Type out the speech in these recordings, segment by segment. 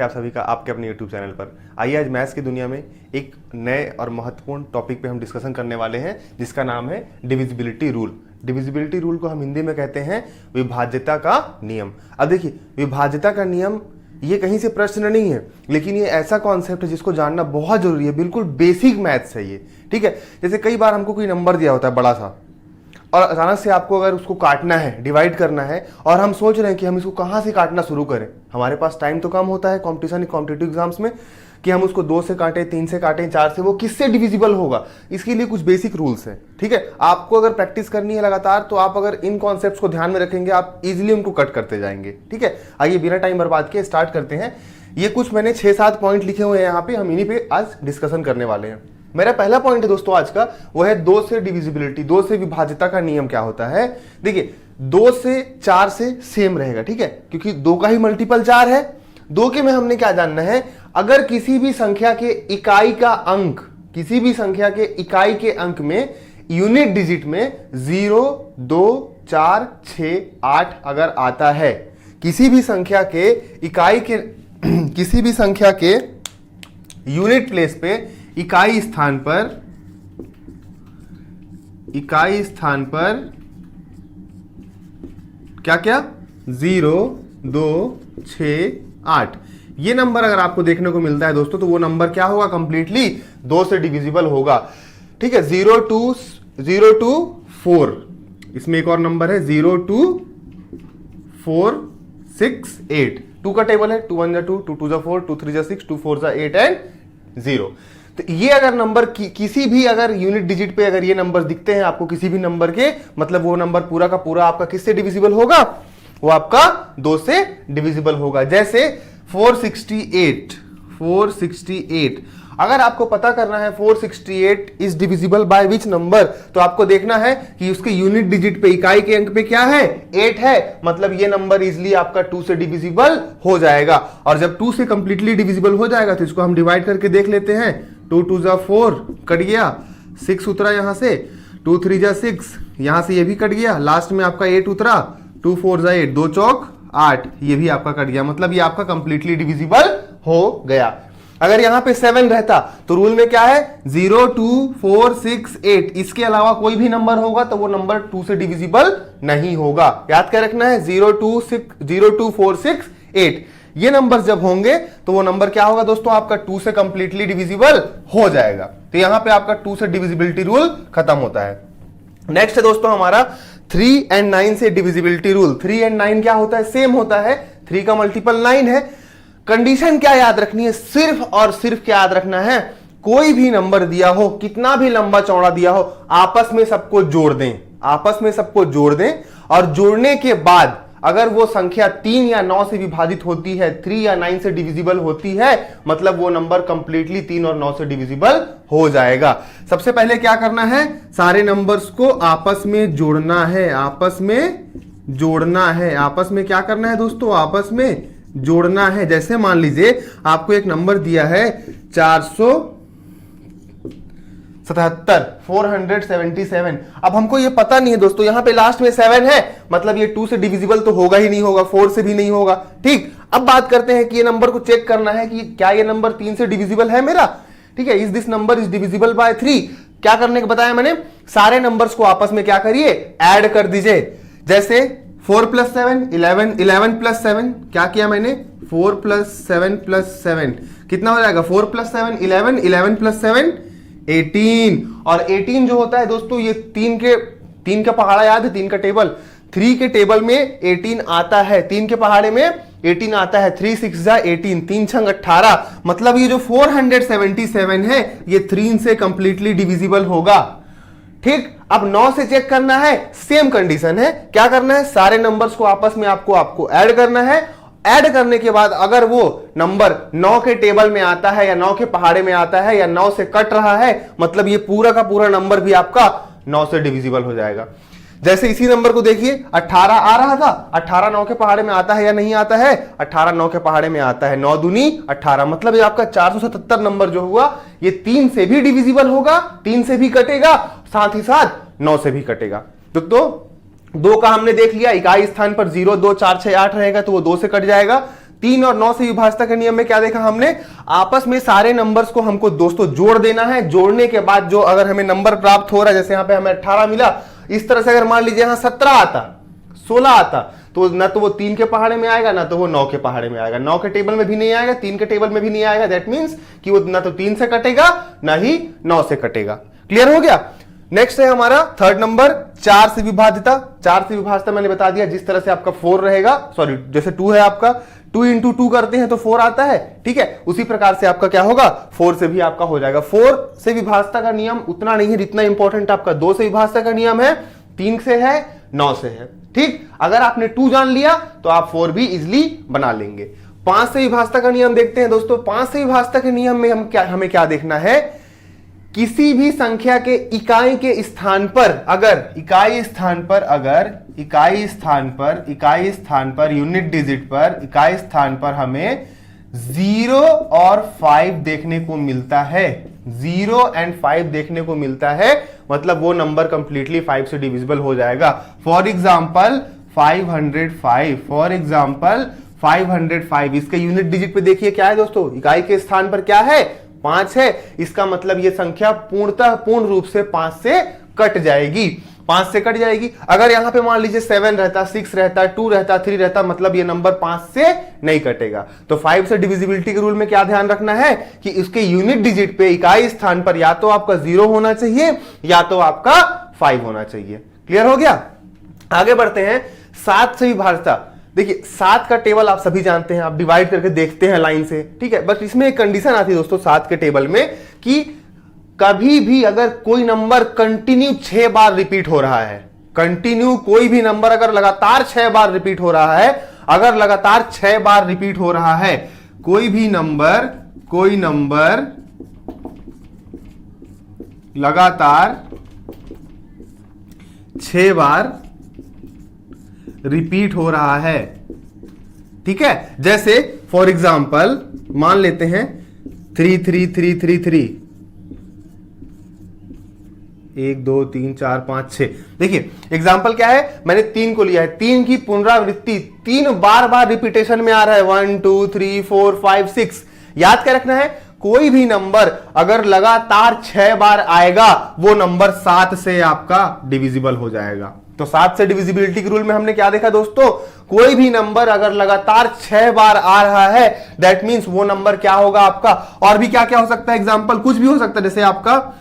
आप सभी का आपके अपने YouTube चैनल पर। आइए आज मैथ्स की दुनिया में एक नए और महत्वपूर्ण टॉपिक पे हम डिस्कशन करने वाले हैं जिसका नाम है डिविजिबिलिटी रूल। डिविजिबिलिटी रूल को हम हिंदी में कहते हैं विभाज्यता का नियम। अब देखिए, विभाज्यता का नियम ये कहीं से प्रश्न नहीं है, लेकिन ये ऐसा कॉन्सेप्ट है जिसको जानना बहुत जरूरी है। बिल्कुल बेसिक मैथ्स है ये, ठीक है। जैसे कई बार हमको कोई नंबर दिया होता है बड़ा सा, और अचानक से आपको अगर उसको काटना है, डिवाइड करना है, और हम सोच रहे हैं कि हम इसको कहाँ से काटना शुरू करें। हमारे पास टाइम तो कम होता है कॉम्पिटिटिव एग्जाम्स में, कि हम उसको 2 से काटें, 3 से काटें, 4 से, वो किससे डिविजिबल होगा। इसके लिए कुछ बेसिक रूल्स हैं, ठीक है। आपको अगर प्रैक्टिस करनी है लगातार, तो आप अगर इन कॉन्सेप्ट्स को ध्यान में रखेंगे, आप इजिली उनको कट करते जाएंगे, ठीक है। आइए बिना टाइम बर्बाद किए स्टार्ट करते हैं। ये कुछ मैंने 6-7 पॉइंट लिखे हुए हैं यहाँ पे, हम इन्हीं पे आज डिस्कशन करने वाले हैं। मेरा पहला पॉइंट है दोस्तों आज का, वो है 2 से डिविजिबिलिटी, 2 से विभाज्यता का नियम क्या होता है। देखिए 2 से 4 से सेम रहेगा, ठीक है, क्योंकि 2 का ही मल्टीपल 4 है। 2 के में हमने क्या जानना है, अगर किसी भी संख्या के इकाई का अंक, किसी भी संख्या के इकाई के अंक में यूनिट डिजिट में 0, 2, 4, 6, 8 अगर आता है, किसी भी संख्या के इकाई के किसी भी संख्या के यूनिट प्लेस पे इकाई स्थान पर क्या क्या 0, 2, 6, 8 ये नंबर अगर आपको देखने को मिलता है दोस्तों, तो वो नंबर क्या होगा, कंप्लीटली 2 से डिविजिबल होगा, ठीक है। 0 to 4, इसमें एक और नंबर है 0 to 4, 6, 8। 2 का टेबल है, 2 1 2, 2 2 4, 2 3 6, 2 4 8 एंड 0। तो ये अगर नंबर किसी भी अगर यूनिट डिजिट पे अगर ये नंबर दिखते हैं आपको किसी भी नंबर के, मतलब वो नंबर पूरा का पूरा आपका किससे डिविजिबल होगा, वो आपका 2 से डिविजिबल होगा। जैसे 468 अगर आपको पता करना है 468 is divisible by which number, तो आपको देखना है कि उसके यूनिट डिजिट पे, इकाई के अंक पे क्या है, 8 है, मतलब ये नंबर इजिली आपका 2 से डिविजिबल हो जाएगा। और जब 2 से कंप्लीटली डिविजिबल हो जाएगा तो इसको हम डिवाइड करके देख लेते हैं। 2 2 4 कट गया, 6 उतरा यहां से, 2 3 6, यहां से ये भी कट गया, लास्ट में आपका 8 उतरा, 2 4 8, 2 चौक 8, ये भी आपका कट गया, मतलब ये आपका कंप्लीटली डिविजिबल हो गया। अगर यहां पे 7 रहता तो रूल में क्या है, 0 2 4 6 8, इसके अलावा कोई भी नंबर होगा तो वो नंबर 2 से डिविजिबल नहीं होगा। याद कर रखना है, 0 2 4 6 8 ये नंबर जब होंगे तो वो नंबर क्या होगा दोस्तों, आपका 2 से कंप्लीटली डिविजिबल हो जाएगा। तो यहां पे आपका 2 से डिविजिबिलिटी रूल खत्म होता है। नेक्स्ट है दोस्तों हमारा 3 and 9 से डिविजिबिलिटी रूल। 3 and 9 क्या होता है, सेम होता है, 3 का मल्टीपल 9 है। कंडीशन क्या याद रखनी है, सिर्फ और सिर्फ क्या याद रखना है, कोई भी नंबर दिया हो, कितना भी लंबा चौड़ा दिया हो, आपस में सबको जोड़ दें, आपस में सबको जोड़ दें, और जोड़ने के बाद अगर वो संख्या 3 या 9 से विभाजित होती है, 3 या 9 से डिविजिबल होती है, मतलब वो नंबर कंप्लीटली 3 और 9 से डिविजिबल हो जाएगा। सबसे पहले क्या करना है, सारे नंबर्स को आपस में जोड़ना है, आपस में जोड़ना है। आपस में क्या करना है दोस्तों, आपस में जोड़ना है। जैसे मान लीजिए आपको एक नंबर दिया है 477। अब हमको ये पता नहीं है दोस्तों, यहां पे लास्ट में 7 है, मतलब ये 2 से डिविजिबल तो होगा ही नहीं होगा, 4 से भी नहीं होगा, ठीक। अब बात करते हैं कि ये नंबर को चेक करना है कि क्या ये नंबर 3 से डिविजिबल है मेरा, ठीक है। Is this number is divisible by 3। क्या करने को बताया मैंने, सारे नंबर्स को आपस में क्या करिए, ऐड कर दीजिए। जैसे 4 + 7 11, 11 + 7 क्या किया मैंने, 4 + 7 + 7 कितना हो जाएगा, 4 + 7 11, 11 + 7 18। और 18 जो होता है दोस्तों, ये 3 का पहाड़ा याद है, 3 का टेबल, 3 के टेबल में 18 आता है, 3 के पहाड़े में 18 आता है। 3 6 जा 18, 3 छंग 18, मतलब ये जो 477 है ये 3 से कंप्लीटली डिविजिबल होगा, ठीक। अब 9 से चेक करना है, सेम कंडीशन है। क्या करना है, सारे नंबर्स को आपस में आपको ऐड करना है। ऐड करने के बाद अगर वो नंबर 9 के टेबल में आता है या 9 के पहाड़े में आता है या 9 से कट रहा है, मतलब ये पूरा का पूरा नंबर भी आपका 9 से डिविजिबल हो जाएगा। जैसे इसी नंबर को देखिए, 18 आ रहा था, 18 9 के पहाड़े में आता है या नहीं आता है, 18 9 के पहाड़े में आता है, 9 दूनी 18, मतलब ये आपका 477 नंबर जो हुआ ये 3 से भी डिविजिबल होगा, 3 से भी कटेगा, साथ ही साथ 9 से भी कटेगा। तो 2 का हमने देख लिया, इकाई स्थान पर 0 2 4 6 8 रहेगा तो वो 2 से कट जाएगा। 3 और 9 से विभाजता के नियम में क्या देखा हमने, आपस में सारे नंबर्स को हमको दोस्तों जोड़ देना है। जोड़ने के बाद जो अगर हमें नंबर प्राप्त हो रहा है, जैसे यहां पे हमें 18 मिला, इस तरह से अगर मान लीजिए यहां 17 आता, 16 आता, तो ना तो वो 3 के पहाड़े में आएगा, ना तो वो 9 के पहाड़े में आएगा। 9 के टेबल में भी नहीं आएगा, 3 के टेबल में भी नहीं आएगा। दैट मींस कि वो ना तो 3 से कटेगा ना ही 9 से कटेगा। क्लियर हो गया। नेक्स्ट है हमारा थर्ड नंबर 4 से विभाजिता। 4 से विभाजिता मैंने बता दिया, जिस तरह से आपका 4 रहेगा, सॉरी जैसे 2 है आपका, 2 इंटू 2 करते हैं तो 4 आता है, ठीक है। उसी प्रकार से आपका क्या होगा, 4 से भी आपका हो जाएगा। 4 से विभाजिता का नियम उतना नहीं है जितना इंपॉर्टेंट आपका 2 से विभाजिता का नियम है, 3 से है, 9 से है, ठीक। अगर आपने 2 जान लिया तो आप 4 भी इजिली बना लेंगे। 5 से विभाजिता का नियम देखते हैं दोस्तों। 5 से विभाजिता के नियम में हमें क्या देखना है, किसी भी संख्या के इकाई के स्थान पर अगर इकाई स्थान पर यूनिट डिजिट पर इकाई स्थान पर हमें 0 और 5 देखने को मिलता है, 0 एंड 5 देखने को मिलता है, मतलब वो नंबर कंप्लीटली 5 से डिविजिबल हो जाएगा। फॉर एग्जाम्पल 505, इसके यूनिट डिजिट पे देखिए क्या है दोस्तों, इकाई के स्थान पर क्या है, 5 है। इसका मतलब ये संख्या पूर्ण रूप से 5 से कट जाएगी, 5 से कट जाएगी। अगर यहां पे मान लीजिए 7 रहता, 6 रहता, 2 रहता, 3 रहता, मतलब ये नंबर 5 से नहीं कटेगा। तो 5 से डिविजिबिलिटी के रूल में क्या ध्यान रखना है कि इसके यूनिट डिजिट पे इकाई स्थान पर या तो आपका 0 होना चाहिए या तो आपका 5 होना चाहिए। क्लियर हो गया। आगे बढ़ते हैं 7 से विभाजिता। देखिए 7 का टेबल आप सभी जानते हैं, आप डिवाइड करके देखते हैं लाइन से, ठीक है। बस इसमें एक कंडीशन आती है दोस्तों 7 के टेबल में कि कभी भी अगर कोई नंबर कंटिन्यू 6 बार रिपीट हो रहा है, कंटिन्यू कोई भी नंबर अगर लगातार 6 बार रिपीट हो रहा है, अगर लगातार 6 बार रिपीट हो रहा है, कोई नंबर लगातार 6 बार रिपीट हो रहा है, ठीक है। जैसे फॉर एग्जाम्पल मान लेते हैं 33333, 1 2 3 4 5 6। देखिए एग्जाम्पल क्या है, मैंने 3 को लिया है, 3 की पुनरावृत्ति 3 बार रिपीटेशन में आ रहा है, 1 2 3 4 5 6। याद क्या रखना है, कोई भी नंबर अगर लगातार 6 बार आएगा वो नंबर 7 से आपका डिविजिबल हो जाएगा। तो 7 से डिविजिबिलिटी के रूल में हमने क्या देखा दोस्तों, कोई भी नंबर अगर लगातार 6 बार आ रहा है, दैट मींस वो नंबर क्या होगा आपका। और भी क्या क्या हो सकता है, एग्जांपल कुछ भी हो सकता है, जैसे आपका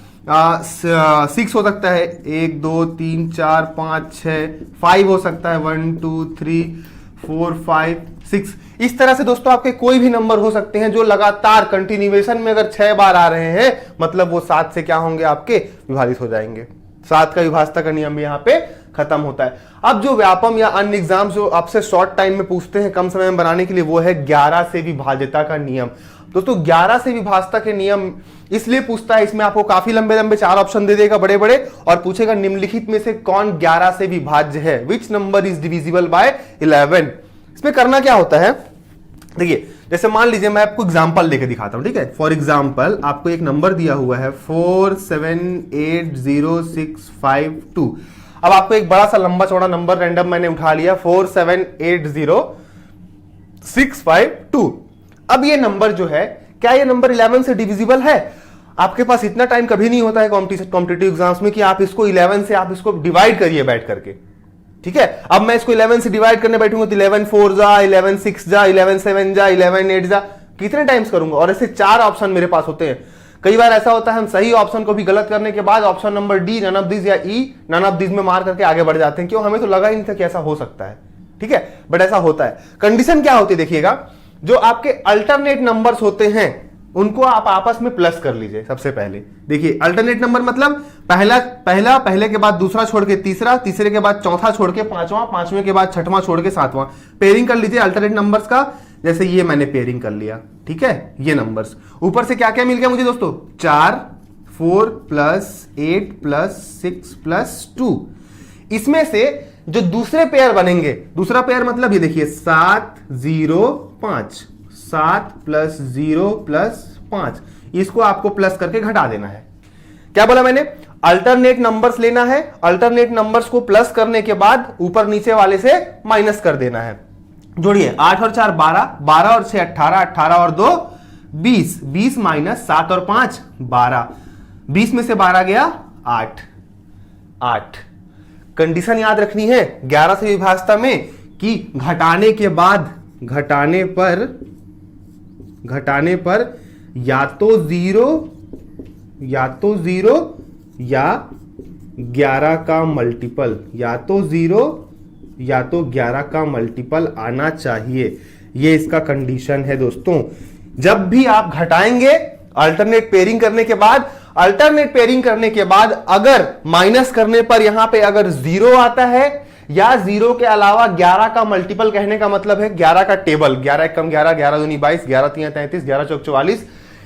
6 हो सकता है, 1 2 3 4 5 6, 5 हो सकता है, 1 2 3 4 5 6। इस तरह से दोस्तों आपके कोई भी नंबर हो सकते हैं जो लगातार कंटिन्यूएशन में अगर 6 बार आ रहे हैं, मतलब वो 7 से क्या होंगे, आपके विभाजित हो जाएंगे। 7 का विभाजिता का नियम यहाँ पे खत्म होता है। अब जो व्यापम या अन्य एग्जाम जो आपसे शॉर्ट टाइम में पूछते हैं, कम समय में बनाने के लिए, वो है 11 से विभाजिता का नियम। दोस्तों 11 से विभाजिता के नियम इसलिए पूछता है, इसमें आपको काफी लंबे लंबे 4 ऑप्शन दे देगा बड़े बड़े, और पूछेगा निम्नलिखित में से कौन 11 से विभाज्य है, which number is divisible by 11। इसमें करना क्या होता है, देखिए जैसे मान लीजिए मैं आपको एग्जांपल लेके दिखाता हूं, ठीक है। फॉर एग्जांपल आपको एक नंबर दिया हुआ है 478065 अब आपको एक बड़ा सा लंबा चौड़ा नंबर रैंडम मैंने उठा लिया 478065। अब ये नंबर जो है, क्या ये नंबर 11 से डिविजिबल है? आपके पास इतना टाइम कभी नहीं होता है कॉम्पिटिटिव एग्जाम्स में कि आप इसको 11 से आप इसको डिवाइड करिए बैठ करके, ठीक है। अब मैं इसको 11 से डिवाइड करने बैठूंगा तो 11 4 जा, 11 6 जा, 11 7 जा, 11 8 जा, कितने टाइम्स करूंगा। और ऐसे 4 ऑप्शन मेरे पास होते हैं। कई बार ऐसा होता है हम सही ऑप्शन को भी गलत करने के बाद option number D, none of this या ई, नन ऑफ दिस में मार करके आगे बढ़ जाते हैं। क्यों? हमें तो लगा ही नहीं था कि ऐसा हो सकता है, ठीक है, बट ऐसा होता है। कंडीशन क्या होती है देखिएगा, जो आपके अल्टरनेट नंबर्स होते हैं उनको आप आपस में प्लस कर लीजिए। सबसे पहले देखिए अल्टरनेट नंबर मतलब पहले के बाद दूसरा छोड़ के तीसरा, तीसरे के बाद चौथा छोड़ के पांचवा, पांचवें के बाद छठवां छोड़ के सातवां, पेयरिंग कर लीजिए अल्टरनेट नंबर्स का। जैसे ये मैंने पेयरिंग कर लिया, ठीक है। ये नंबर्स ऊपर से क्या क्या मिल गया मुझे दोस्तों, 4 4 प्लस 8 प्लस 6 प्लस 2। इसमें से जो दूसरे पेयर बनेंगे, दूसरा पेयर मतलब ये देखिए 7 0 5, 7 प्लस 0 प्लस 5, इसको आपको प्लस करके घटा देना है। क्या बोला मैंने? अल्टरनेट नंबर्स लेना है, अल्टरनेट नंबर्स को प्लस करने के बाद ऊपर नीचे वाले से माइनस कर देना है। जोड़िए 8 और 4 12, 12 और 6 18, 18 और 2 20, 20 माइनस 7 और 5 12, 20 में से 12 गया 8, 8। कंडीशन याद रखनी है 11 से विभाजता में कि घटाने के बाद घटाने पर या तो 0 या 11 का मल्टीपल, या तो 0 या तो 11 का मल्टीपल आना चाहिए। ये इसका कंडीशन है दोस्तों। जब भी आप घटाएंगे अल्टरनेट पेयरिंग करने के बाद अगर माइनस करने पर यहां पे अगर 0 आता है या 0 के अलावा 11 का मल्टीपल, कहने का मतलब है 11 का टेबल, 11 1 कम 11, 11 दूनी 22, 11 3 33, 11 चौक 44,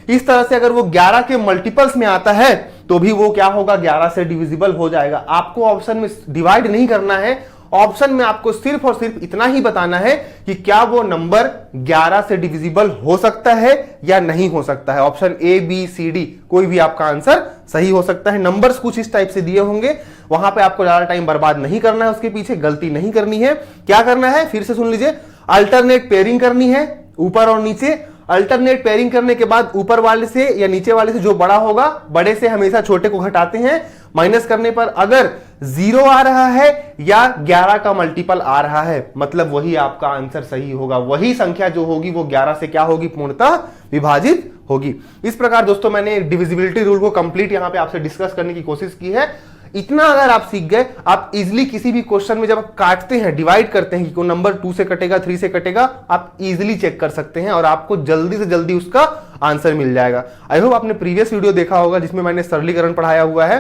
इस तरह से अगर वो 11 के मल्टीपल्स में आता है तो भी वो क्या होगा, 11 से डिविजिबल हो जाएगा। आपको ऑप्शन में डिवाइड नहीं करना है, ऑप्शन में आपको सिर्फ और सिर्फ इतना ही बताना है कि क्या वो नंबर 11 से डिविजिबल हो सकता है या नहीं हो सकता है। Option A B C D कोई भी आपका आंसर सही हो सकता है। नंबर्स कुछ इस टाइप से दिए होंगे, वहां पे आपको ज्यादा टाइम बर्बाद नहीं करना है, उसके पीछे गलती नहीं करनी है। क्या करना है फिर से सुन लीजिए, अल्टरनेट पेयरिंग करनी है ऊपर और नीचे। अल्टरनेट पेयरिंग करने के बाद ऊपर वाले से या नीचे वाले से जो बड़ा होगा, बड़े से हमेशा छोटे को घटाते हैं। माइनस करने पर अगर 0 आ रहा है या 11 का मल्टीपल आ रहा है, मतलब वही आपका आंसर सही होगा। वही संख्या जो होगी वो 11 से क्या होगी, पूर्णतः विभाजित होगी। इस प्रकार दोस्तों मैंने डिविजिबिलिटी रूल को कंप्लीट यहां पे आपसे डिस्कस करने की कोशिश की है। इतना अगर आप सीख गए, आप इजीली किसी भी क्वेश्चन में जब आप काटते हैं, डिवाइड करते हैं कि कोई नंबर 2 से कटेगा 3 से कटेगा, आप इजीली चेक कर सकते हैं और आपको जल्दी से जल्दी उसका आंसर मिल जाएगा। आई होप आपने प्रीवियस वीडियो देखा होगा जिसमें मैंने सरलीकरण पढ़ाया हुआ है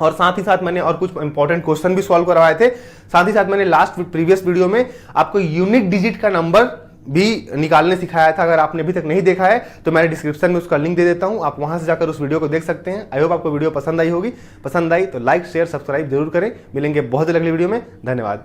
और साथ ही साथ मैंने और कुछ इंपॉर्टेंट क्वेश्चन भी सॉल्व करवाए थे। साथ ही साथ मैंने लास्ट प्रीवियस वीडियो में आपको यूनिक डिजिट का नंबर भी निकालने सिखाया था। अगर आपने अभी तक नहीं देखा है तो मैं डिस्क्रिप्शन में उसका लिंक दे देता हूं, आप वहां से जाकर उस वीडियो को देख सकते हैं। आई होप आपको वीडियो पसंद आई होगी। पसंद आई तो लाइक शेयर सब्सक्राइब जरूर करें। मिलेंगे बहुत जल्द अगली वीडियो में। धन्यवाद।